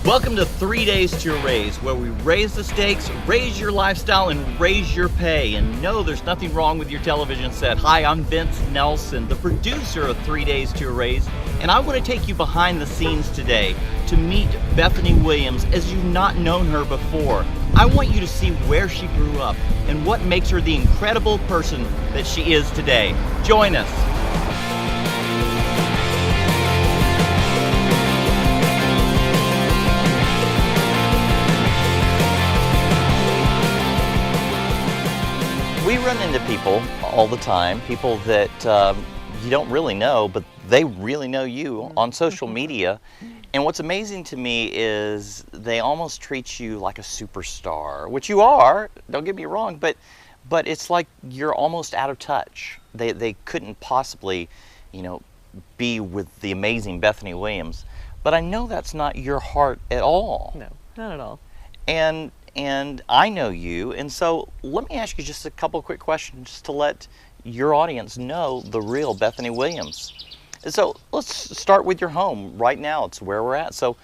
Welcome to 3 Days to Your Raise, where we raise the stakes, raise your lifestyle, and raise your pay. And no, there's nothing wrong with your television set. Hi, I'm Vince Nelson, the producer of 3 Days to Your Raise, and I want to take you behind the scenes today to meet Bethany Williams as you've not known her before. I want you to see where she grew up and what makes her the incredible person that she is today. Join us. We run into people all the time, people that you don't really know, but they really know you on social media. And what's amazing to me is they almost treat you like a superstar, which you are, don't get me wrong, but it's like you're almost out of touch. They couldn't possibly, be with the amazing Bethany Williams. But I know that's not your heart at all. No, not at all. And I know you, and so let me ask you just a couple of quick questions just to let your audience know the real Bethany Williams. So let's start with your home. Right now, it's where we're at. So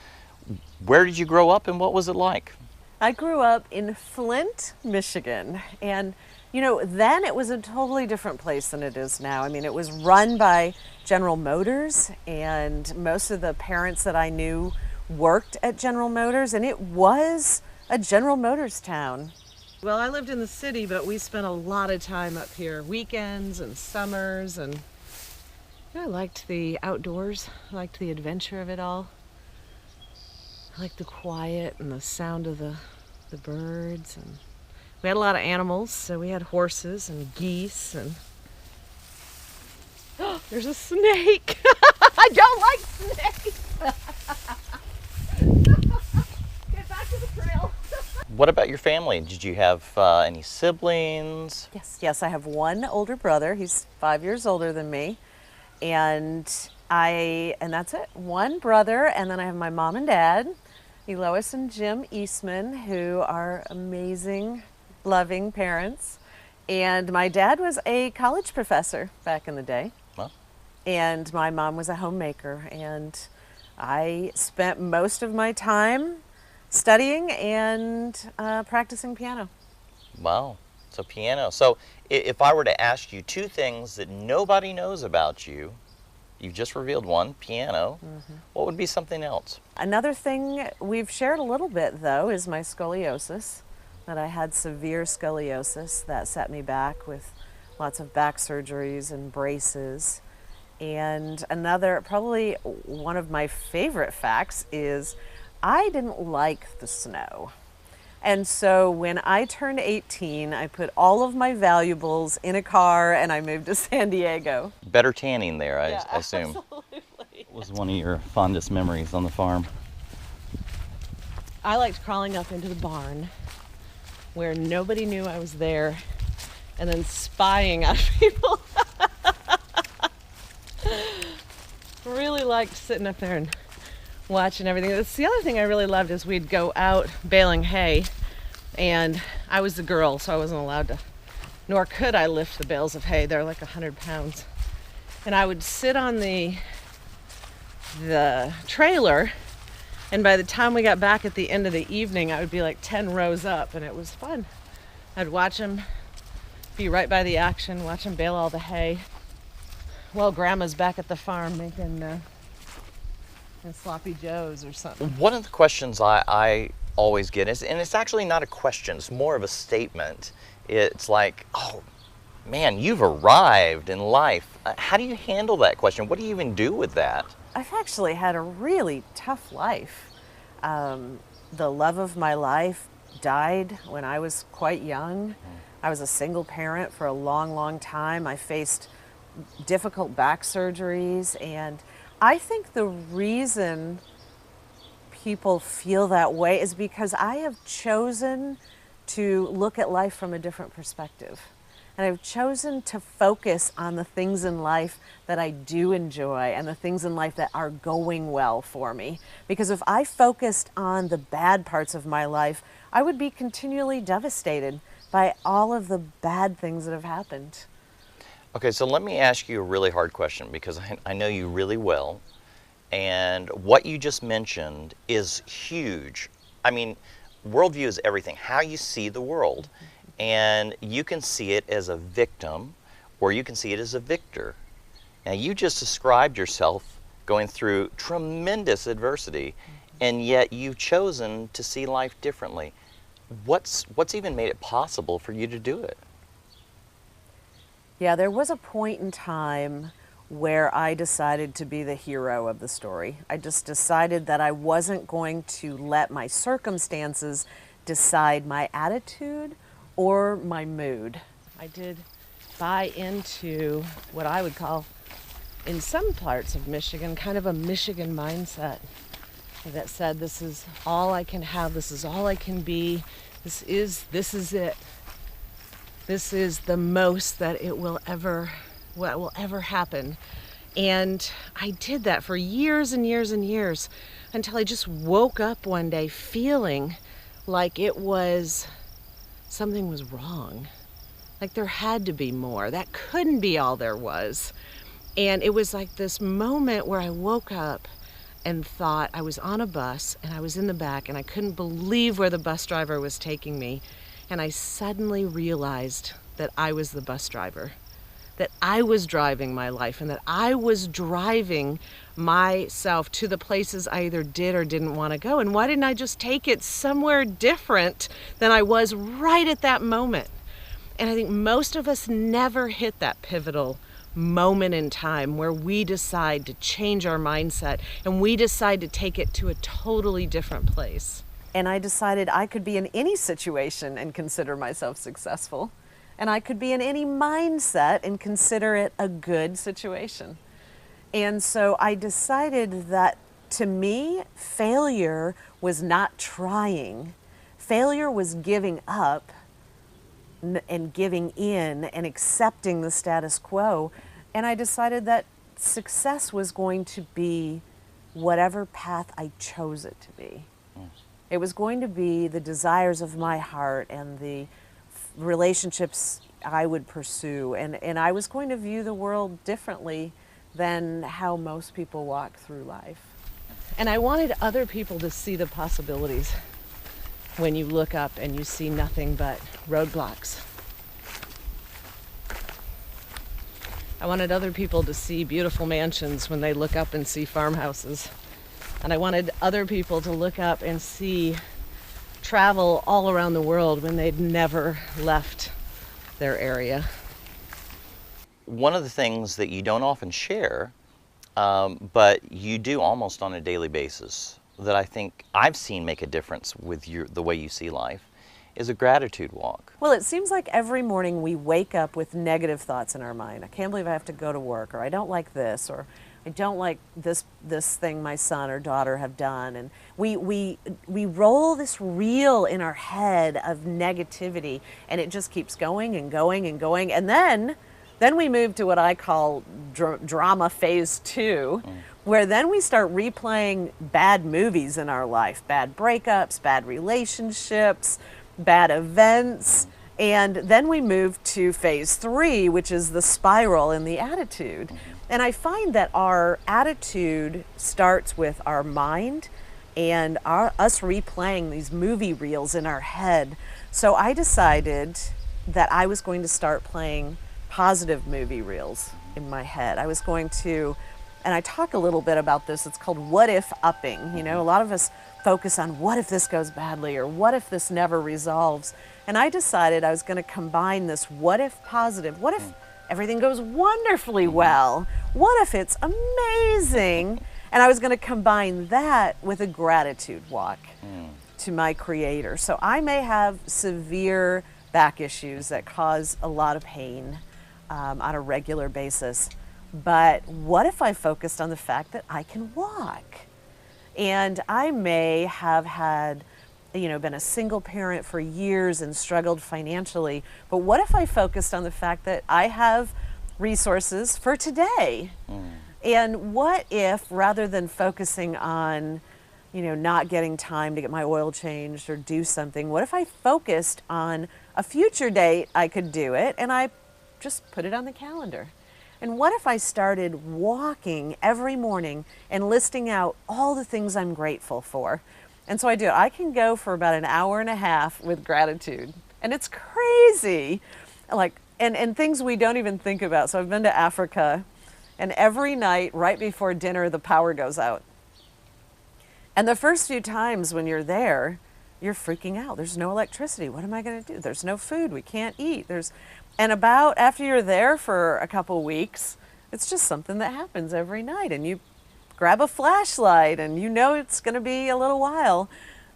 where did you grow up and what was it like? I grew up in Flint, Michigan, and then it was a totally different place than it is now. I mean, it was run by General Motors, and most of the parents that I knew worked at General Motors, and it was a General Motors town. Well, I lived in the city, but we spent a lot of time up here, weekends and summers, and I liked the outdoors. I liked the adventure of it all. I liked the quiet and the sound of the birds, and we had a lot of animals, so we had horses and geese, and there's a snake. I don't like snakes. Get back to the trail. What about your family? Did you have any siblings? Yes, I have one older brother. He's 5 years older than me. And that's it. One brother, and then I have my mom and dad, Elois and Jim Eastman, who are amazing, loving parents. And my dad was a college professor back in the day. Well. And my mom was a homemaker. And I spent most of my time studying and practicing piano. Wow, so piano. So if I were to ask you two things that nobody knows about you, you've just revealed one, piano, what would be something else? Another thing we've shared a little bit, though, is my scoliosis, that I had severe scoliosis that set me back with lots of back surgeries and braces. And another, probably one of my favorite facts is I didn't like the snow. And so when I turned 18, I put all of my valuables in a car and I moved to San Diego. Better tanning there, I Yeah, assume. Absolutely. What was one of your fondest memories on the farm? I liked crawling up into the barn where nobody knew I was there and then spying at people. Really liked sitting up there and watching everything. That's the other thing I really loved is we'd go out baling hay, and I was the girl, so I wasn't allowed to, nor could I lift the bales of hay. They're like 100 pounds. And I would sit on the trailer, and by the time we got back at the end of the evening, I would be like 10 rows up, and it was fun. I'd watch them, be right by the action, watch them bale all the hay while Grandma's back at the farm making and sloppy joes or something. One of the questions I always get is, and it's actually not a question, it's more of a statement. It's like, oh man, you've arrived in life. How do you handle that question? What do you even do with that? I've actually had a really tough life. The love of my life died when I was quite young. I was a single parent for a long, long time. I faced difficult back surgeries, and I think the reason people feel that way is because I have chosen to look at life from a different perspective. And I've chosen to focus on the things in life that I do enjoy and the things in life that are going well for me. Because if I focused on the bad parts of my life, I would be continually devastated by all of the bad things that have happened. Okay, so let me ask you a really hard question because I know you really well. And what you just mentioned is huge. I mean, worldview is everything, how you see the world. And you can see it as a victim, or you can see it as a victor. Now, you just described yourself going through tremendous adversity, and yet you've chosen to see life differently. What's even made it possible for you to do it? Yeah, there was a point in time where I decided to be the hero of the story. I just decided that I wasn't going to let my circumstances decide my attitude or my mood. I did buy into what I would call, in some parts of Michigan, kind of a Michigan mindset that said, this is all I can have, this is all I can be, this is it. This is the most that it will ever happen. And I did that for years and years and years until I just woke up one day feeling like something was wrong. Like there had to be more. That couldn't be all there was. And it was like this moment where I woke up and thought I was on a bus and I was in the back and I couldn't believe where the bus driver was taking me. And I suddenly realized that I was the bus driver, that I was driving my life, and that I was driving myself to the places I either did or didn't want to go. And why didn't I just take it somewhere different than I was right at that moment? And I think most of us never hit that pivotal moment in time where we decide to change our mindset and we decide to take it to a totally different place. And I decided I could be in any situation and consider myself successful. And I could be in any mindset and consider it a good situation. And so I decided that, to me, failure was not trying. Failure was giving up and giving in and accepting the status quo. And I decided that success was going to be whatever path I chose it to be. It was going to be the desires of my heart and the relationships I would pursue. And I was going to view the world differently than how most people walk through life. And I wanted other people to see the possibilities when you look up and you see nothing but roadblocks. I wanted other people to see beautiful mansions when they look up and see farmhouses. And I wanted other people to look up and see travel all around the world when they'd never left their area. One of the things that you don't often share, but you do almost on a daily basis, that I think I've seen make a difference with the way you see life, is a gratitude walk. Well, it seems like every morning we wake up with negative thoughts in our mind. I can't believe I have to go to work, or I don't like this, or I don't like this thing my son or daughter have done. And we roll this reel in our head of negativity, and it just keeps going and going and going. And then we move to what I call drama phase 2, where then we start replaying bad movies in our life, bad breakups, bad relationships, bad events. And then we move to phase 3, which is the spiral in the attitude. And I find that our attitude starts with our mind and us replaying these movie reels in our head. So I decided that I was going to start playing positive movie reels in my head. I was going to, and I talk a little bit about this, it's called what if upping. You know, a lot of us focus on what if this goes badly, or what if this never resolves. And I decided I was going to combine this what if positive. What if everything goes wonderfully well? What if it's amazing? And I was going to combine that with a gratitude walk to my Creator. So I may have severe back issues that cause a lot of pain on a regular basis. But what if I focused on the fact that I can walk? And I may have had, been a single parent for years and struggled financially. But what if I focused on the fact that I have resources for today? And what if, rather than focusing on, not getting time to get my oil changed or do something, what if I focused on a future date I could do it, and I just put it on the calendar? And what if I started walking every morning and listing out all the things I'm grateful for? And so I do. I can go for about an hour and a half with gratitude. And it's crazy. Like, and things we don't even think about. So I've been to Africa, and every night right before dinner, the power goes out. And the first few times when you're there, you're freaking out. There's no electricity. What am I going to do? There's no food. We can't eat. And about after you're there for a couple weeks, it's just something that happens every night. And you grab a flashlight and you know it's going to be a little while.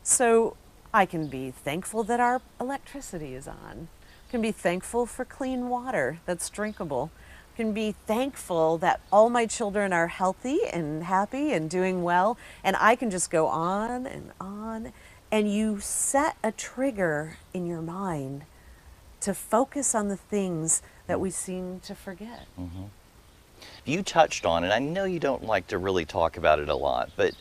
So I can be thankful that our electricity is on. I can be thankful for clean water that's drinkable. I can be thankful that all my children are healthy and happy and doing well. And I can just go on and on. And you set a trigger in your mind to focus on the things that we seem to forget. Mm-hmm. You touched on it. I know you don't like to really talk about it a lot, but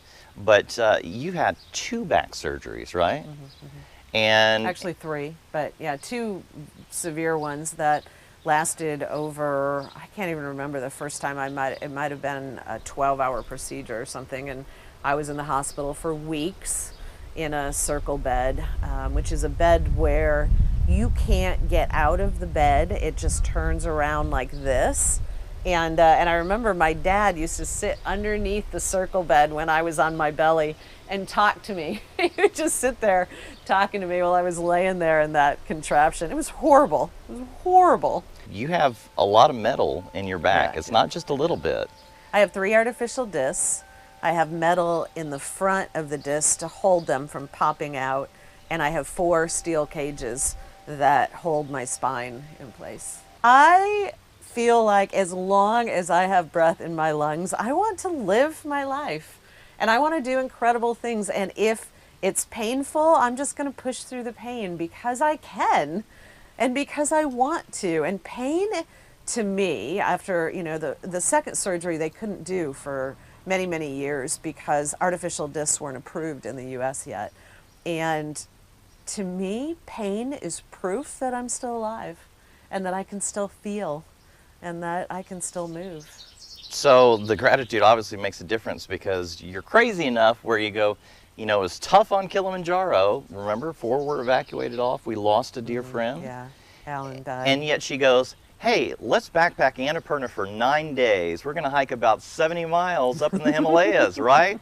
you had 2 back surgeries, right? Mm-hmm, mm-hmm. And actually 3, but yeah, 2 severe ones that lasted over, I can't even remember the first time. It might have been a 12-hour procedure or something, and I was in the hospital for weeks in a circle bed, which is a bed where you can't get out of the bed. It just turns around like this. And I remember my dad used to sit underneath the circle bed when I was on my belly and talk to me. He would just sit there talking to me while I was laying there in that contraption. It was horrible. It was horrible. You have a lot of metal in your back. Yeah, It's not just a little bit. I have 3 artificial discs. I have metal in the front of the discs to hold them from popping out. And I have 4 steel cages that hold my spine in place. I feel like as long as I have breath in my lungs, I want to live my life. And I want to do incredible things. And if it's painful, I'm just going to push through the pain because I can and because I want to. And pain to me, after the second surgery they couldn't do for many, many years because artificial discs weren't approved in the US yet. And to me, pain is proof that I'm still alive and that I can still feel and that I can still move. So the gratitude obviously makes a difference because you're crazy enough where you go, it was tough on Kilimanjaro. Remember, 4 were evacuated off. We lost a dear friend. Yeah, Alan died. And yet she goes, hey, let's backpack Annapurna for 9 days. We're going to hike about 70 miles up in the Himalayas, right?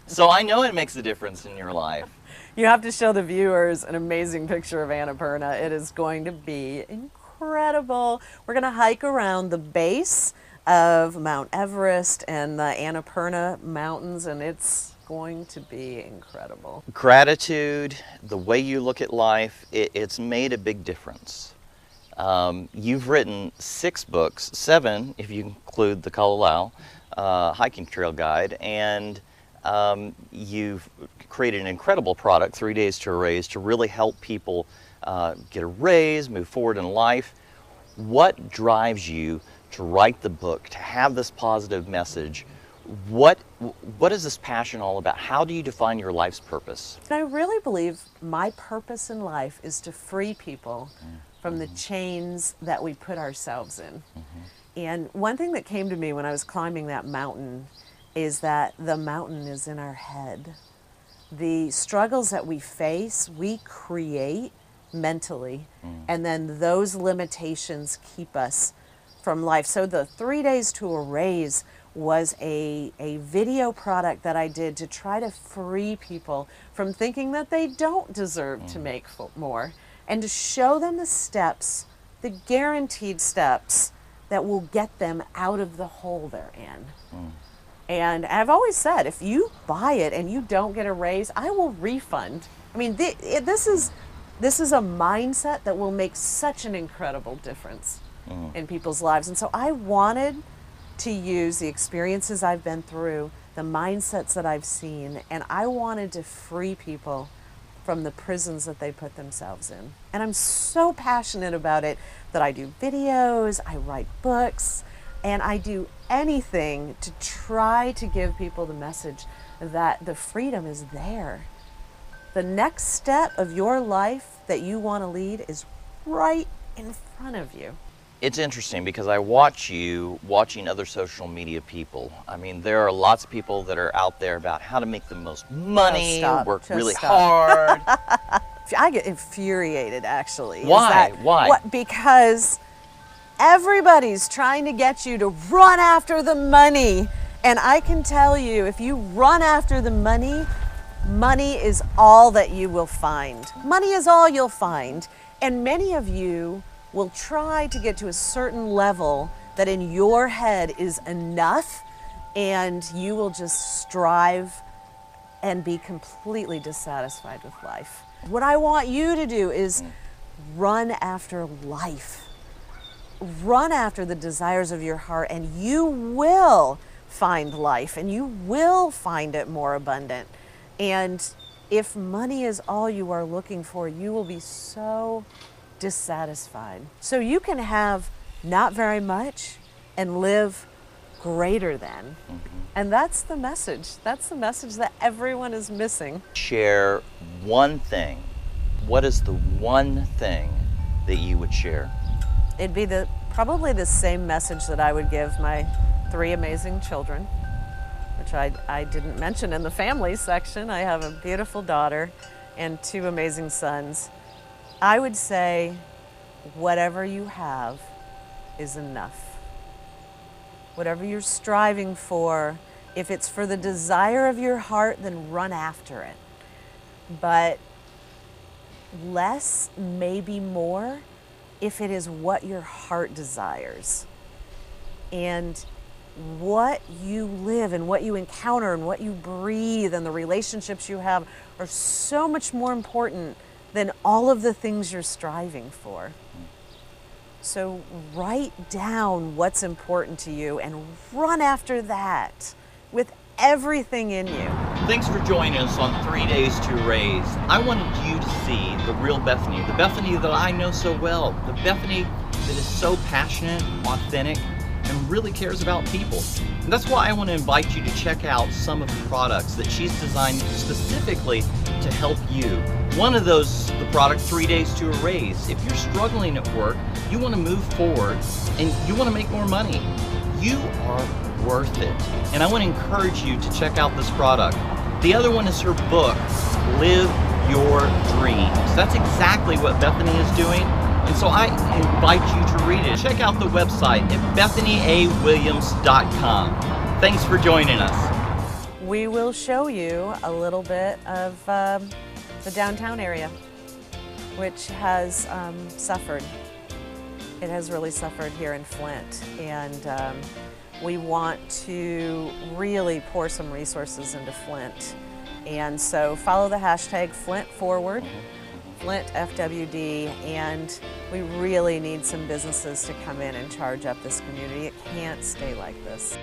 So I know it makes a difference in your life. You have to show the viewers an amazing picture of Annapurna. It is going to be incredible. We're going to hike around the base of Mount Everest and the Annapurna Mountains, and it's going to be incredible. Gratitude, the way you look at life, it's made a big difference. You've written 6 books, 7 if you include the Kalalau hiking trail guide, and you've created an incredible product, 3 Days to a Raise, to really help people get a raise, move forward in life. What drives you to write the book, to have this positive message? What is this passion all about? How do you define your life's purpose? I really believe my purpose in life is to free people from the chains that we put ourselves in. And one thing that came to me when I was climbing that mountain is that the mountain is in our head. The struggles that we face, we create mentally, and then those limitations keep us from life. So the 3 Days to a Raise was a video product that I did to try to free people from thinking that they don't deserve to make more, and to show them the steps, the guaranteed steps that will get them out of the hole they're in. And I've always said, if you buy it and you don't get a raise, I will refund. I mean, this is a mindset that will make such an incredible difference in people's lives. And so I wanted to use the experiences I've been through, the mindsets that I've seen, and I wanted to free people from the prisons that they put themselves in. And I'm so passionate about it that I do videos, I write books, and I do anything to try to give people the message that the freedom is there. The next step of your life that you want to lead is right in front of you. It's interesting because I watch you watching other social media people. I mean, there are lots of people that are out there about how to make the most money, work really hard. I get infuriated, actually. Why? Why? Because everybody's trying to get you to run after the money. And I can tell you, if you run after the money, money is all that you will find. Money is all you'll find. And many of you will try to get to a certain level that in your head is enough, and you will just strive and be completely dissatisfied with life. What I want you to do is run after life. Run after the desires of your heart, and you will find life, and you will find it more abundant. And if money is all you are looking for, you will be so dissatisfied. So you can have not very much and live greater than. And that's the message. That's the message that everyone is missing. Share one thing. What is the one thing that you would share? It'd be probably the same message that I would give my 3 amazing children, which I didn't mention in the family section. I have a beautiful daughter and 2 amazing sons. I would say, whatever you have is enough. Whatever you're striving for, if it's for the desire of your heart, then run after it. But less may be more if it is what your heart desires. And what you live and what you encounter and what you breathe and the relationships you have are so much more important than all of the things you're striving for. So write down what's important to you and run after that with everything in you. Thanks for joining us on 3 Days to Raise. I wanted you to see the real Bethany, the Bethany that I know so well, the Bethany that is so passionate, authentic, and really cares about people. And that's why I want to invite you to check out some of the products that she's designed specifically to help you. One of those, the product 3 Days to a Raise. If you're struggling at work, you want to move forward, and you want to make more money, you are worth it. And I want to encourage you to check out this product. The other one is her book, Live Your Dreams. That's exactly what Bethany is doing. And so I invite you to read it. Check out the website at BethanyAWilliams.com. Thanks for joining us. We will show you a little bit of the downtown area, which has suffered. It has really suffered here in Flint. And we want to really pour some resources into Flint. And so follow the hashtag #FlintForward. Flint FWD, and we really need some businesses to come in and charge up this community. It can't stay like this.